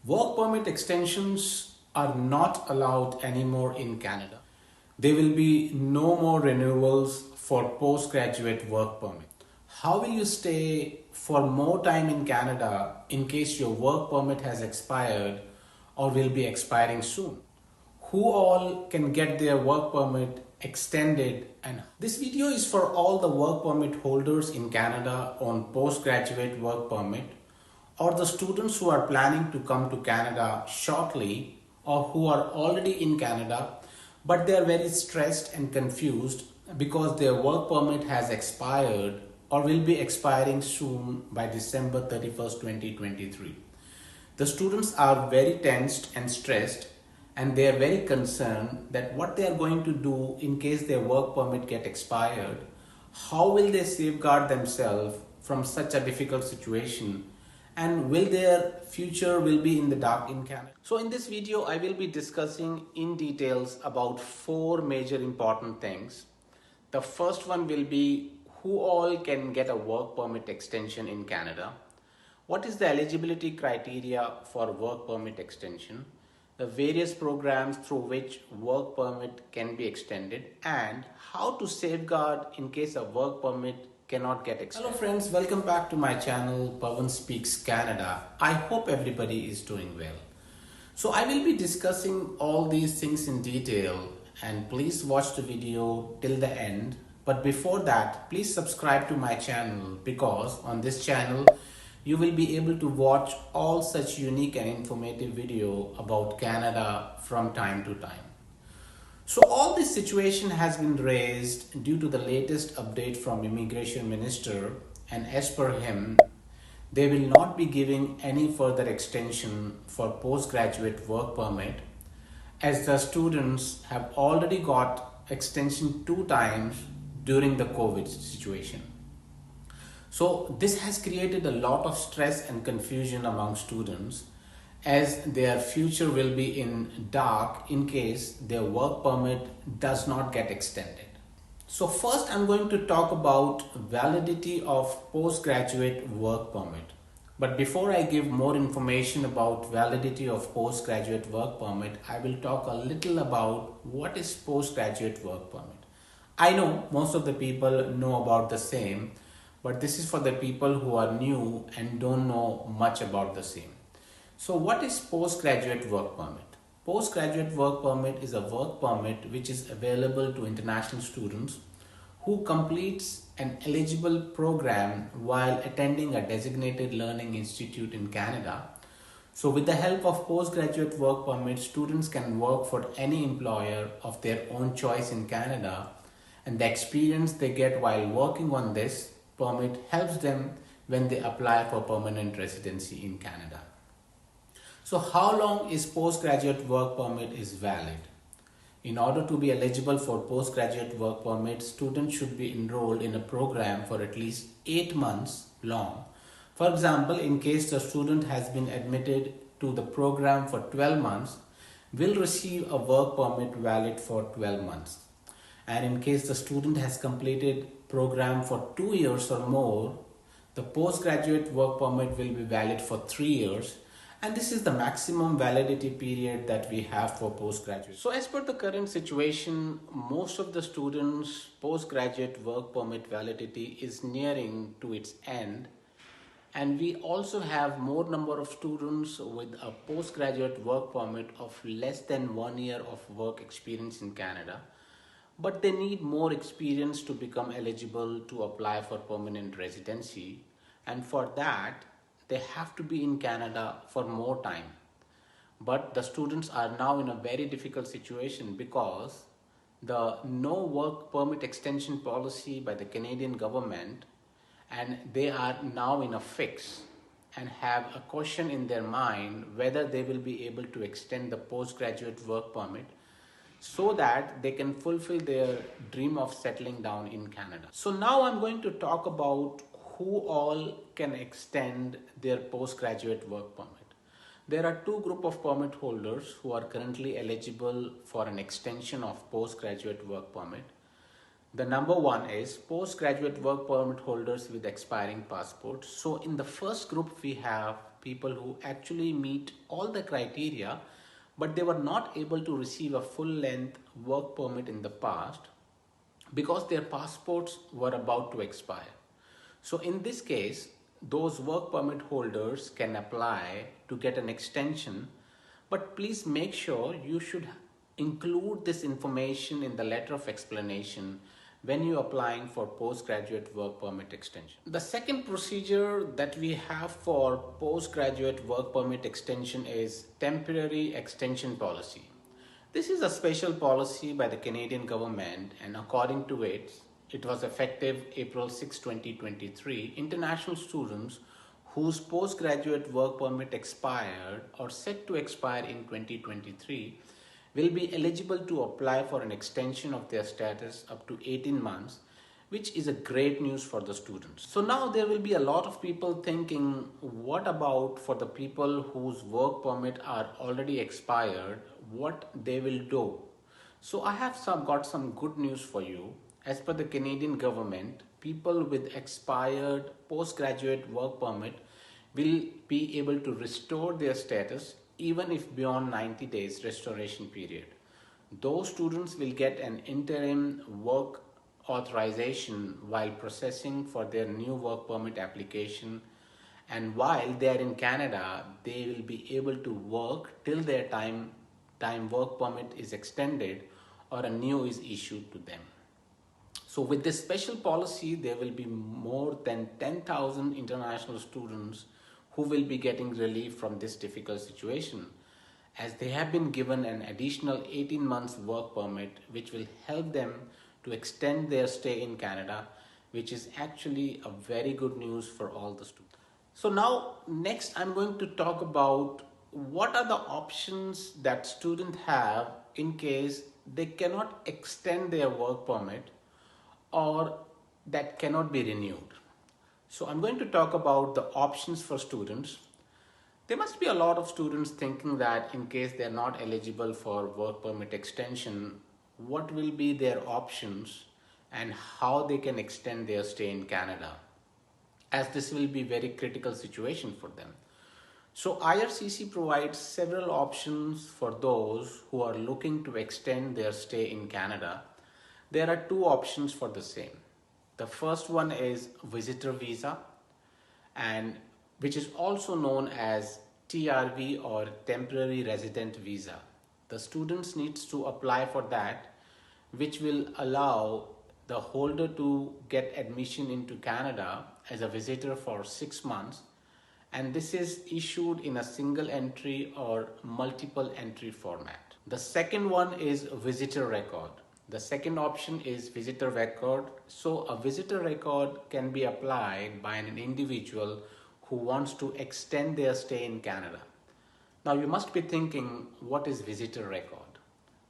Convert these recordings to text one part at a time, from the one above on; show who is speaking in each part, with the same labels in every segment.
Speaker 1: Work permit extensions are not allowed anymore in Canada. There will be no more renewals for postgraduate work permit. How will you stay for more time in Canada in case your work permit has expired or will be expiring soon? Who all can get their work permit extended? And this video is for all the work permit holders in Canada on postgraduate work permit, or the students who are planning to come to Canada shortly, or who are already in Canada but they are very stressed and confused because their work permit has expired or will be expiring soon by December 31st, 2023. The students are very tensed and stressed, and they are very concerned that what they are going to do in case their work permit get expired. How will they safeguard themselves from such a difficult situation, and will their future will be in the dark in Canada? So in this video I will be discussing in details about four major important things. The first one will be who all can get a work permit extension in Canada. What is the eligibility criteria for work permit extension? The various programs through which work permit can be extended, and how to safeguard in case a work permit cannot get extended. Hello friends, welcome back to my channel Pawan Speaks Canada. I hope everybody is doing well. So I will be discussing all these things in detail, and please watch the video till the end. But before that, please subscribe to my channel, because on this channel you will be able to watch all such unique and informative video about Canada from time to time. So all this situation has been raised due to the latest update from Immigration Minister, and as per him, they will not be giving any further extension for postgraduate work permit, as the students have already got extension 2 times during the COVID situation. So this has created a lot of stress and confusion among students, as their future will be in dark in case their work permit does not get extended. So first I'm going to talk about validity of postgraduate work permit. But before I give more information about validity of postgraduate work permit, I will talk a little about what is postgraduate work permit. I know most of the people know about the same, but this is for the people who are new and don't know much about the same. So what is postgraduate work permit? Postgraduate work permit is a work permit which is available to international students who completes an eligible program while attending a designated learning institute in Canada. So with the help of postgraduate work permit, students can work for any employer of their own choice in Canada, and the experience they get while working on this permit helps them when they apply for permanent residency in Canada. So how long is postgraduate work permit is valid? In order to be eligible for postgraduate work permit, students should be enrolled in a program for at least 8 months long. For example, in case the student has been admitted to the program for 12 months, will receive a work permit valid for 12 months. And in case the student has completed program for 2 years or more, the postgraduate work permit will be valid for 3 years, and this is the maximum validity period that we have for postgraduate. So as per the current situation, most of the students' postgraduate work permit validity is nearing to its end, and we also have more number of students with a postgraduate work permit of less than 1 year of work experience in Canada, but they need more experience to become eligible to apply for permanent residency, and for that they have to be in Canada for more time. But the students are now in a very difficult situation because the no work permit extension policy by the Canadian government, and they are now in a fix and have a question in their mind whether they will be able to extend the postgraduate work permit so that they can fulfill their dream of settling down in Canada. So now I'm going to talk about who all can extend their postgraduate work permit. There are two groups of permit holders who are currently eligible for an extension of postgraduate work permit. The number one is postgraduate work permit holders with expiring passports. So in the first group we have people who actually meet all the criteria, but they were not able to receive a full length work permit in the past because their passports were about to expire. So in this case, those work permit holders can apply to get an extension, but please make sure you should include this information in the letter of explanation when you're applying for postgraduate work permit extension. The second procedure that we have for postgraduate work permit extension is temporary extension policy. This is a special policy by the Canadian government, and according to it, it was effective April 6, 2023. International students whose postgraduate work permit expired or set to expire in 2023 will be eligible to apply for an extension of their status up to 18 months, which is a great news for the students. So now there will be a lot of people thinking, what about for the people whose work permit are already expired, what they will do? So I have got some good news for you. As per the Canadian government, people with expired postgraduate work permit will be able to restore their status even if beyond 90 days restoration period. Those students will get an interim work authorization while processing for their new work permit application, and while they are in Canada they will be able to work till their time work permit is extended or a new is issued to them. So with this special policy, there will be more than 10,000 international students who will be getting relief from this difficult situation, as they have been given an additional 18 months work permit, which will help them to extend their stay in Canada, which is actually a very good news for all the students. So now next I'm going to talk about what are the options that students have in case they cannot extend their work permit or that cannot be renewed. So I'm going to talk about the options for students. There must be a lot of students thinking that in case they're not eligible for work permit extension, what will be their options and how they can extend their stay in Canada, as this will be very critical situation for them. So IRCC provides several options for those who are looking to extend their stay in Canada. There are two options for the same. The first one is visitor visa, and which is also known as TRV or temporary resident visa. The students needs to apply for that, which will allow the holder to get admission into Canada as a visitor for 6 months, and this is issued in a single entry or multiple entry format. The second one is visitor record. The second option is visitor record. So a visitor record can be applied by an individual who wants to extend their stay in Canada. Now you must be thinking, what is visitor record?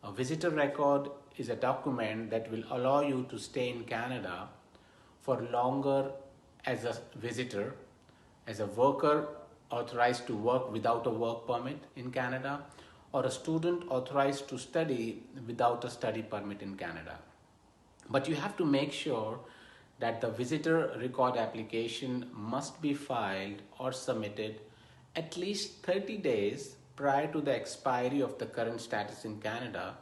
Speaker 1: A visitor record is a document that will allow you to stay in Canada for longer as a visitor, as a worker authorized to work without a work permit in Canada, or a student authorized to study without a study permit in Canada. But you have to make sure that the visitor record application must be filed or submitted at least 30 days prior to the expiry of the current status in Canada,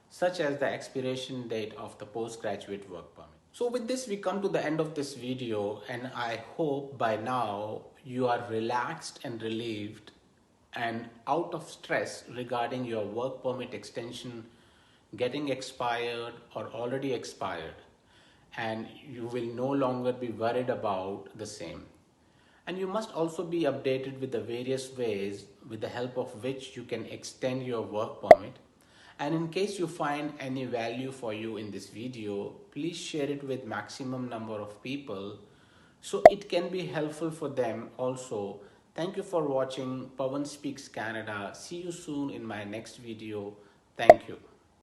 Speaker 1: such as the expiration date of the postgraduate work permit. So with this, we come to the end of this video, and I hope by now you are relaxed and relieved and out of stress regarding your work permit extension getting expired or already expired, and you will no longer be worried about the same. And you must also be updated with the various ways with the help of which you can extend your work permit. And in case you find any value for you in this video, please share it with maximum number of people so it can be helpful for them also. Thank you for watching Pawan Speaks Canada. See you soon in my next video. Thank you.